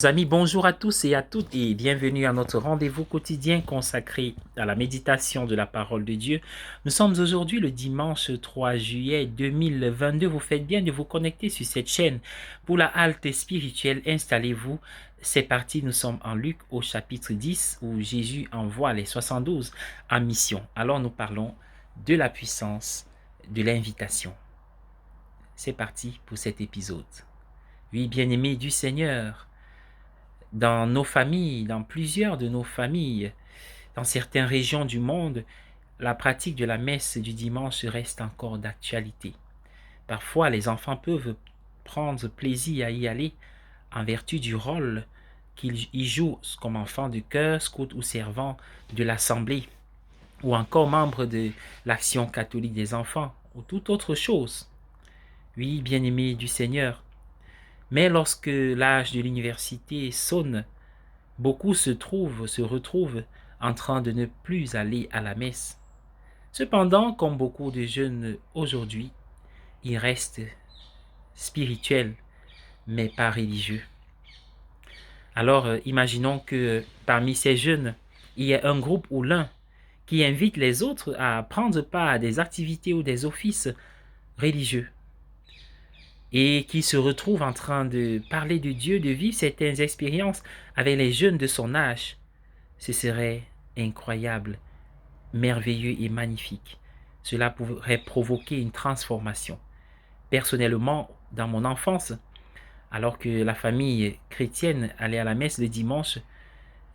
Amis, bonjour à tous et à toutes et bienvenue à notre rendez-vous quotidien consacré à la méditation de la parole de Dieu. Nous sommes aujourd'hui le dimanche 3 juillet 2022. Vous faites bien de vous connecter sur cette chaîne pour la halte spirituelle. Installez-vous. C'est parti, nous sommes en Luc au chapitre 10 où Jésus envoie les 72 en mission. Alors nous parlons de la puissance de l'invitation. C'est parti pour cet épisode. Oui, bien-aimés du Seigneur, dans nos familles, dans plusieurs de nos familles, dans certaines régions du monde, la pratique de la messe du dimanche reste encore d'actualité. Parfois, les enfants peuvent prendre plaisir à y aller en vertu du rôle qu'ils y jouent comme enfants de chœur, scout ou servant de l'assemblée, ou encore membres de l'action catholique des enfants, ou toute autre chose. Oui, bien-aimés du Seigneur, mais lorsque l'âge de l'université sonne, beaucoup se retrouvent en train de ne plus aller à la messe. Cependant, comme beaucoup de jeunes aujourd'hui, ils restent spirituels, mais pas religieux. Alors, imaginons que parmi ces jeunes, il y ait un groupe ou l'un qui invite les autres à prendre part à des activités ou des offices religieux et qui se retrouve en train de parler de Dieu, de vivre certaines expériences avec les jeunes de son âge. Ce serait incroyable, merveilleux et magnifique. Cela pourrait provoquer une transformation. Personnellement, dans mon enfance, alors que la famille chrétienne allait à la messe le dimanche,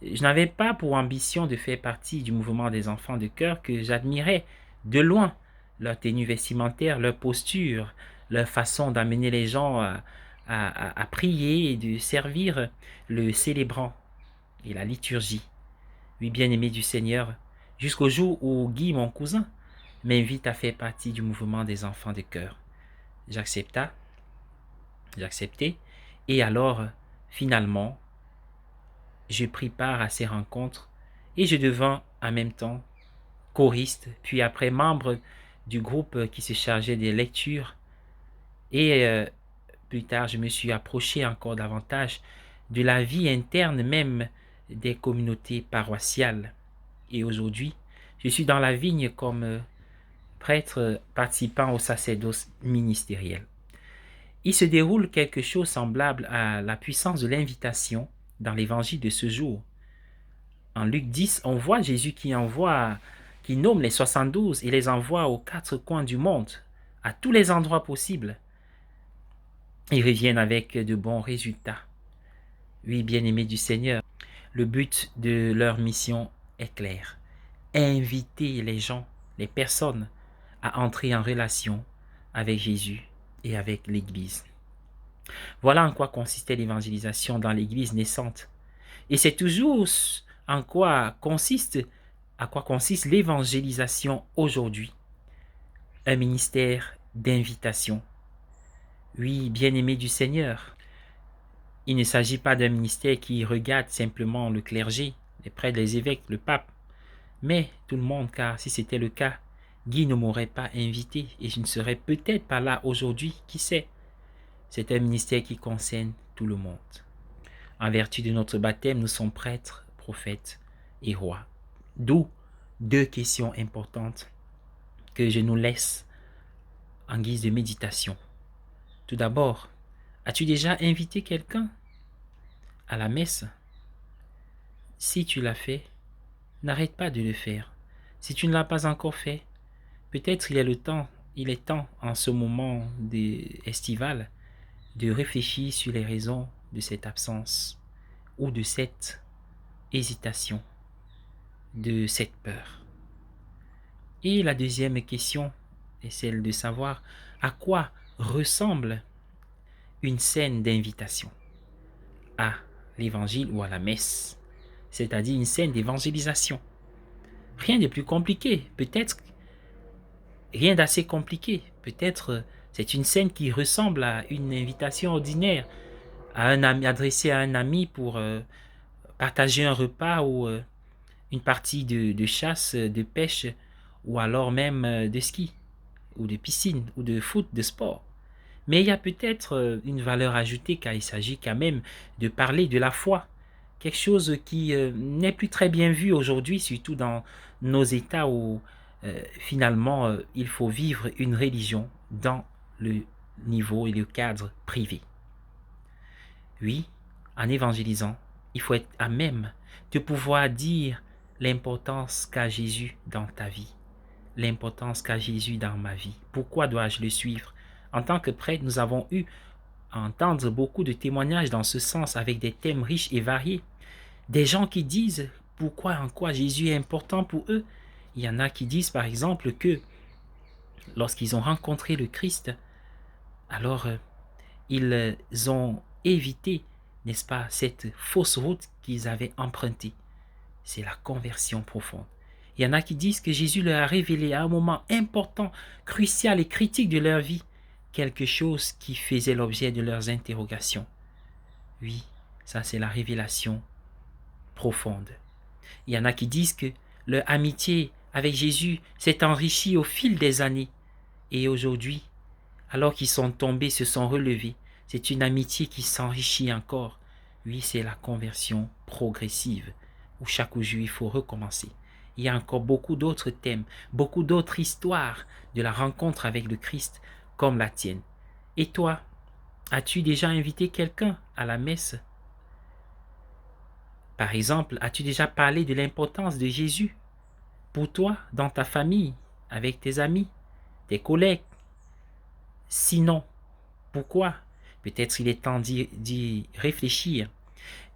je n'avais pas pour ambition de faire partie du mouvement des enfants de cœur que j'admirais de loin. Leur tenue vestimentaire, leur posture, leur façon d'amener les gens à prier et de servir le célébrant et la liturgie. Oui, bien-aimé du Seigneur, jusqu'au jour où Guy, mon cousin, m'invite à faire partie du mouvement des enfants de cœur. J'acceptai, et alors, finalement, je pris part à ces rencontres et je devins en même temps choriste, puis après membre du groupe qui se chargeait des lectures. Et plus tard, je me suis approché encore davantage de la vie interne même des communautés paroissiales. Et aujourd'hui, je suis dans la vigne comme prêtre participant au sacerdoce ministériel. Il se déroule quelque chose semblable à la puissance de l'invitation dans l'évangile de ce jour. En Luc 10, on voit Jésus qui nomme les 72 et les envoie aux quatre coins du monde, à tous les endroits possibles. Ils reviennent avec de bons résultats. Oui, bien-aimés du Seigneur, le but de leur mission est clair. Inviter les gens, les personnes, à entrer en relation avec Jésus et avec l'Église. Voilà en quoi consistait l'évangélisation dans l'Église naissante. Et c'est toujours à quoi consiste l'évangélisation aujourd'hui. Un ministère d'invitation. Oui, bien-aimé du Seigneur, il ne s'agit pas d'un ministère qui regarde simplement le clergé, les prêtres, les évêques, le pape, mais tout le monde, car si c'était le cas, Guy ne m'aurait pas invité et je ne serais peut-être pas là aujourd'hui, qui sait. C'est un ministère qui concerne tout le monde. En vertu de notre baptême, nous sommes prêtres, prophètes et rois. D'où deux questions importantes que je nous laisse en guise de méditation. Tout d'abord, as-tu déjà invité quelqu'un à la messe? Si tu l'as fait, n'arrête pas de le faire. Si tu ne l'as pas encore fait, peut-être il est temps en ce moment estival de réfléchir sur les raisons de cette absence ou de cette hésitation, de cette peur. Et la deuxième question est celle de savoir à quoi ressemble une scène d'invitation à l'évangile ou à la messe, c'est-à-dire une scène d'évangélisation. Rien de plus compliqué, peut-être rien d'assez compliqué, peut-être c'est une scène qui ressemble à une invitation ordinaire à un ami, adressée à un ami pour partager un repas ou une partie de chasse, de pêche ou alors même de ski ou de piscine ou de foot, de sport. Mais il y a peut-être une valeur ajoutée car il s'agit quand même de parler de la foi. Quelque chose qui n'est plus très bien vu aujourd'hui, surtout dans nos États où finalement il faut vivre une religion dans le niveau et le cadre privé. Oui, en évangélisant, il faut être à même de pouvoir dire l'importance qu'a Jésus dans ta vie, l'importance qu'a Jésus dans ma vie. Pourquoi dois-je le suivre? En tant que prêtre, nous avons eu à entendre beaucoup de témoignages dans ce sens avec des thèmes riches et variés. Des gens qui disent pourquoi, en quoi Jésus est important pour eux. Il y en a qui disent par exemple que lorsqu'ils ont rencontré le Christ, alors ils ont évité, n'est-ce pas, cette fausse route qu'ils avaient empruntée. C'est la conversion profonde. Il y en a qui disent que Jésus leur a révélé à un moment important, crucial et critique de leur vie, quelque chose qui faisait l'objet de leurs interrogations. Oui, ça c'est la révélation profonde. Il y en a qui disent que leur amitié avec Jésus s'est enrichie au fil des années. Et aujourd'hui, alors qu'ils sont tombés, se sont relevés. C'est une amitié qui s'enrichit encore. Oui, c'est la conversion progressive, où chaque jour il faut recommencer. Il y a encore beaucoup d'autres thèmes, beaucoup d'autres histoires de la rencontre avec le Christ, comme la tienne. Et toi, as-tu déjà invité quelqu'un à la messe? Par exemple, as-tu déjà parlé de l'importance de Jésus pour toi, dans ta famille, avec tes amis, tes collègues? Sinon, pourquoi? Peut-être il est temps d'y réfléchir.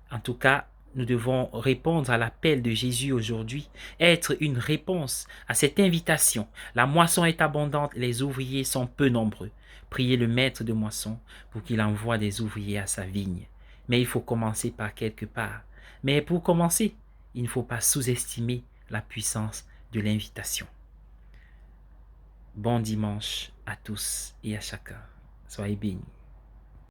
En tout cas, nous devons répondre à l'appel de Jésus aujourd'hui, être une réponse à cette invitation. La moisson est abondante, les ouvriers sont peu nombreux. Priez le maître de moisson pour qu'il envoie des ouvriers à sa vigne. Mais il faut commencer par quelque part. Mais pour commencer, il ne faut pas sous-estimer la puissance de l'invitation. Bon dimanche à tous et à chacun. Soyez bénis.